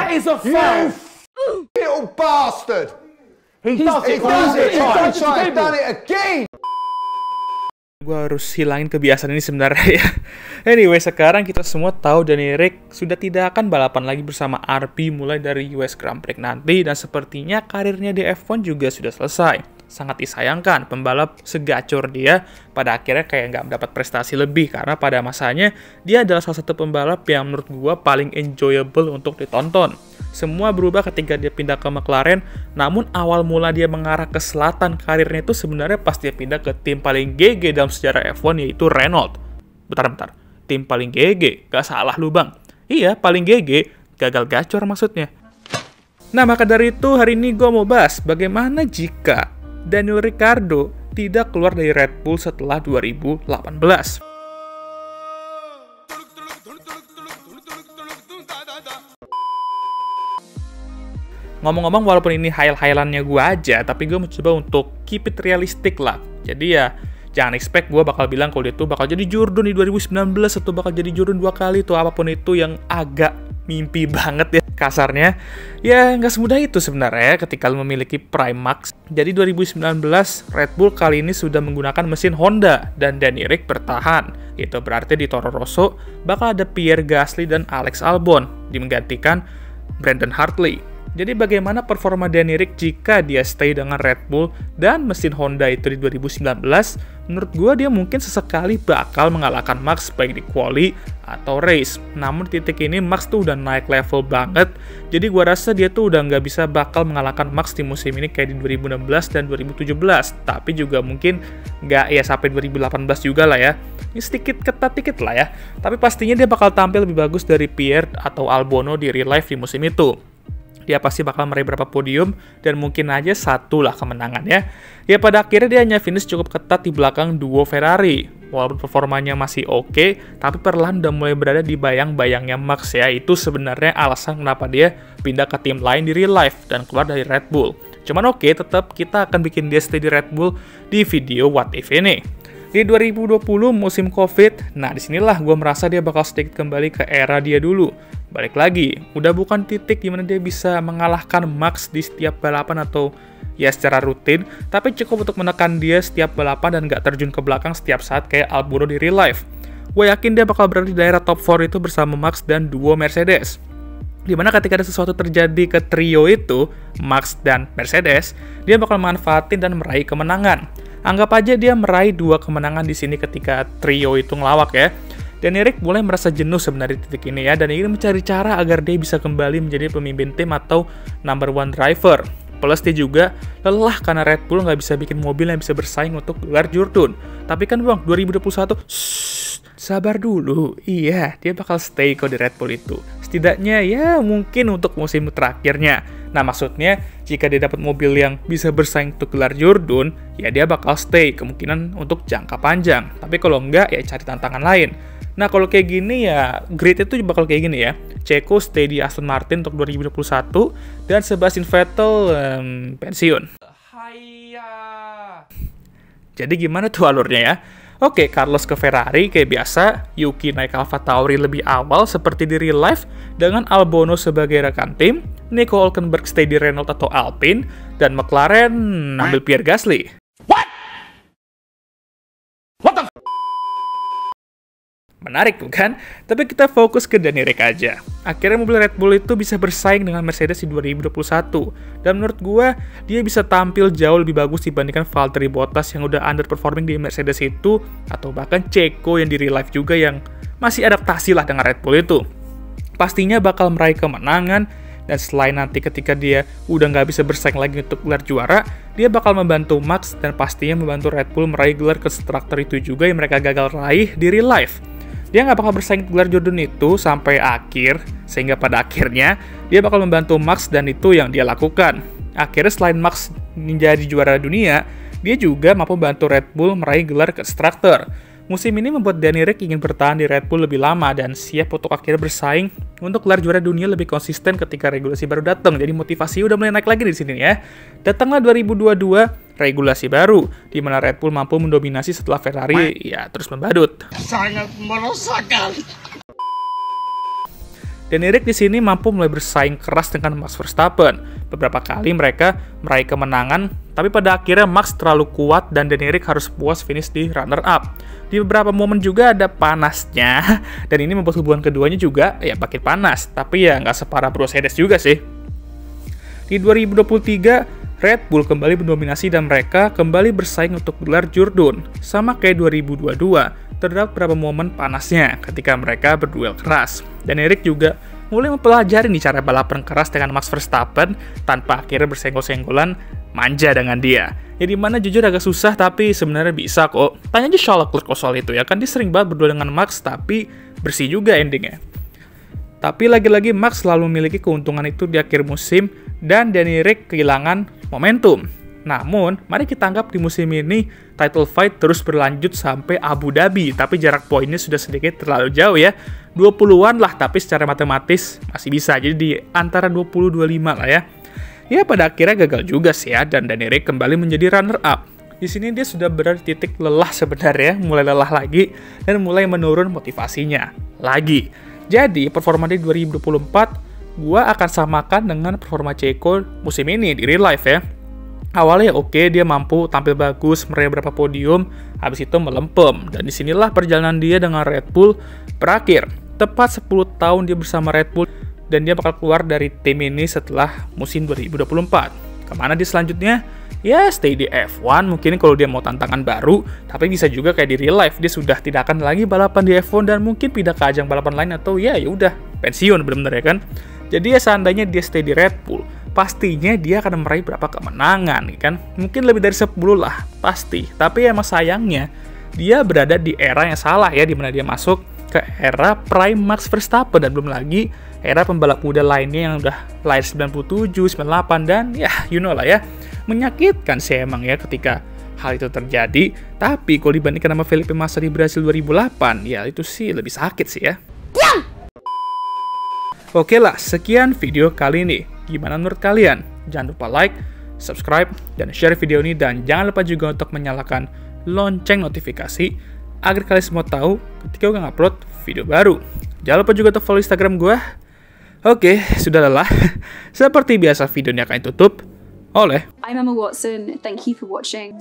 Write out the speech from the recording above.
That is a foul. Little bastard. He does it Done it again. Gue harus hilangin kebiasaan ini sebenarnya ya. Anyway, sekarang kita semua tahu Danny Ric sudah tidak akan balapan lagi bersama RB mulai dari US Grand Prix nanti, dan sepertinya karirnya di F1 juga sudah selesai. Sangat disayangkan, pembalap segacor dia pada akhirnya kayak nggak mendapat prestasi lebih, karena pada masanya dia adalah salah satu pembalap yang menurut gue paling enjoyable untuk ditonton. Semua berubah ketika dia pindah ke McLaren, namun awal mula dia mengarah ke selatan karirnya itu sebenarnya pas dia pindah ke tim paling GG dalam sejarah F1, yaitu Renault. Bentar. Tim paling GG? Gak salah lu bang. Iya, paling GG, gagal gacor maksudnya. Nah, maka dari itu hari ini gue mau bahas bagaimana jika Daniel Ricciardo tidak keluar dari Red Bull setelah 2018. Ngomong-ngomong, walaupun ini highlight-nya gue aja, tapi gue mencoba untuk keep it realistic lah. Jadi ya, jangan expect gue bakal bilang kalau dia tuh bakal jadi Jordan di 2019, atau bakal jadi Jordan 2 kali, atau apapun itu yang agak mimpi banget ya kasarnya. Ya, nggak semudah itu sebenarnya ketika lo memiliki Prime Max. Jadi 2019, Red Bull kali ini sudah menggunakan mesin Honda, dan Danny Ric bertahan. Itu berarti di Toro Rosso bakal ada Pierre Gasly dan Alex Albon, menggantikan Brandon Hartley. Jadi bagaimana performa Danny Ric jika dia stay dengan Red Bull dan mesin Honda itu di 2019? Menurut gue dia mungkin sesekali bakal mengalahkan Max baik di quali atau race. Namun titik ini Max tuh udah naik level banget. Jadi gue rasa dia tuh udah nggak bisa bakal mengalahkan Max di musim ini kayak di 2016 dan 2017. Tapi juga mungkin nggak ya sampai 2018 juga lah ya. Ini sedikit ketat dikit lah ya. Tapi pastinya dia bakal tampil lebih bagus dari Pierre atau Albono di real life di musim itu. Dia pasti bakal meraih beberapa podium, dan mungkin aja satu lah kemenangan ya. Ya pada akhirnya dia hanya finish cukup ketat di belakang duo Ferrari. Walaupun performanya masih oke, tapi perlahan udah mulai berada di bayang-bayangnya Max ya. Itu sebenarnya alasan kenapa dia pindah ke tim lain di real life dan keluar dari Red Bull. Cuman oke, tetap kita akan bikin dia stay di Red Bull di video What If ini. Di 2020 musim COVID, nah disinilah gue merasa dia bakal sedikit kembali ke era dia dulu. Balik lagi, udah bukan titik dimana dia bisa mengalahkan Max di setiap balapan atau ya secara rutin, tapi cukup untuk menekan dia setiap balapan dan gak terjun ke belakang setiap saat kayak Albono di real life. Gue yakin dia bakal berada di daerah top 4 itu bersama Max dan duo Mercedes. Dimana ketika ada sesuatu terjadi ke trio itu, Max dan Mercedes, dia bakal manfaatin dan meraih kemenangan. Anggap aja dia meraih 2 kemenangan di sini ketika trio itu ngelawak ya. Danny Ric mulai merasa jenuh sebenarnya di titik ini ya, dan ingin mencari cara agar dia bisa kembali menjadi pemimpin tim atau number one driver. Plus dia juga lelah karena Red Bull nggak bisa bikin mobil yang bisa bersaing untuk gelar Jordan. Tapi kan bang, 2021, sabar dulu. Iya, dia bakal stay kok di Red Bull itu. Setidaknya ya mungkin untuk musim terakhirnya. Nah maksudnya, jika dia dapat mobil yang bisa bersaing untuk gelar Jordan, ya dia bakal stay kemungkinan untuk jangka panjang. Tapi kalau enggak, ya cari tantangan lain. Nah kalau kayak gini ya, grid itu bakal kayak gini ya. Checo stay di Aston Martin untuk 2021, dan Sebastian Vettel pensiun. Jadi gimana tuh alurnya ya? Oke, Carlos ke Ferrari kayak biasa, Yuki naik AlphaTauri lebih awal seperti di real life, dengan Albono sebagai rekan tim, Nico Hülkenberg stay di Renault atau Alpine, dan McLaren ambil Pierre Gasly. Menarik bukan? Tapi kita fokus ke Danny Ric aja. Akhirnya mobil Red Bull itu bisa bersaing dengan Mercedes di 2021. Dan menurut gue, dia bisa tampil jauh lebih bagus dibandingkan Valtteri Bottas yang udah underperforming di Mercedes itu, atau bahkan Checo yang di real life juga yang masih adaptasi lah dengan Red Bull itu. Pastinya bakal meraih kemenangan, dan selain nanti ketika dia udah nggak bisa bersaing lagi untuk gelar juara, dia bakal membantu Max dan pastinya membantu Red Bull meraih gelar Constructor itu juga yang mereka gagal raih di real life. Dia nggak bakal bersaing gelar Jordan itu sampai akhir, sehingga pada akhirnya dia bakal membantu Max dan itu yang dia lakukan. Akhirnya selain Max menjadi juara dunia, dia juga mampu membantu Red Bull meraih gelar Constructor. Musim ini membuat Danny Ric ingin bertahan di Red Bull lebih lama dan siap untuk akhirnya bersaing untuk gelar juara dunia lebih konsisten ketika regulasi baru datang. Jadi motivasi udah mulai naik lagi di sini ya. Datanglah 2022, regulasi baru di mana Red Bull mampu mendominasi setelah Ferrari ya terus membadut. Sangat meresahkan. Danirik di sini mampu mulai bersaing keras dengan Max Verstappen. Beberapa kali mereka meraih kemenangan, tapi pada akhirnya Max terlalu kuat dan Danirik harus puas finish di runner-up. Di beberapa momen juga ada panasnya, dan ini membuat hubungan keduanya juga ya makin panas, tapi ya nggak separah Mercedes juga sih. Di 2023, Red Bull kembali mendominasi dan mereka kembali bersaing untuk gelar Jordan. Sama kayak 2022, terdapat beberapa momen panasnya ketika mereka berduel keras. Dan Eric juga mulai mempelajari nih cara balapan keras dengan Max Verstappen tanpa akhirnya bersenggol-senggolan manja dengan dia. Ya dimana jujur agak susah tapi sebenarnya bisa kok. Tanya aja Charles Leclerc soal itu ya, kan dia sering banget berduel dengan Max tapi bersih juga endingnya. Tapi lagi-lagi Max selalu memiliki keuntungan itu di akhir musim dan Danirik kehilangan momentum. Namun, mari kita anggap di musim ini title fight terus berlanjut sampai Abu Dhabi, tapi jarak poinnya sudah sedikit terlalu jauh ya. 20-an lah, tapi secara matematis masih bisa. Jadi di antara 20-25 lah ya. Ya pada akhirnya gagal juga sih ya, dan Danirik kembali menjadi runner-up. Di sini dia sudah berada di titik lelah sebenarnya, mulai lelah lagi, dan mulai menurun motivasinya lagi. Jadi, performa di 2024, gua akan samakan dengan performa Checo musim ini di real life ya. Awalnya oke, dia mampu tampil bagus, meraih beberapa podium, habis itu melempem. Dan disinilah perjalanan dia dengan Red Bull berakhir. Tepat 10 tahun dia bersama Red Bull, dan dia bakal keluar dari tim ini setelah musim 2024. Kemana dia selanjutnya? Ya, stay di F1 mungkin kalau dia mau tantangan baru, tapi bisa juga kayak di real life, dia sudah tidak akan lagi balapan di F1 dan mungkin pindah ke ajang balapan lain atau ya udah pensiun benar-benar ya kan. Jadi ya seandainya dia stay di Red Bull, pastinya dia akan meraih berapa kemenangan kan? Mungkin lebih dari 10 lah, pasti. Tapi emang sayangnya dia berada di era yang salah ya, dimana dia masuk ke era prime Max Verstappen dan belum lagi era pembalap muda lainnya yang udah lahir 97, 98 dan ya you know lah ya. Menyakitkan sih emang ya ketika hal itu terjadi, tapi kalau dibandingkan sama Felipe Massa di Brasil 2008, ya itu sih lebih sakit sih ya. Oke lah, sekian video kali ini. Gimana menurut kalian? Jangan lupa like, subscribe, dan share video ini, dan jangan lupa juga untuk menyalakan lonceng notifikasi agar kalian semua tahu ketika gue ngupload video baru. Jangan lupa juga untuk follow Instagram gue. Oke, sudah lelah. Seperti biasa video ini akan ditutup oleh I'm Emma Watson. Thank you for watching.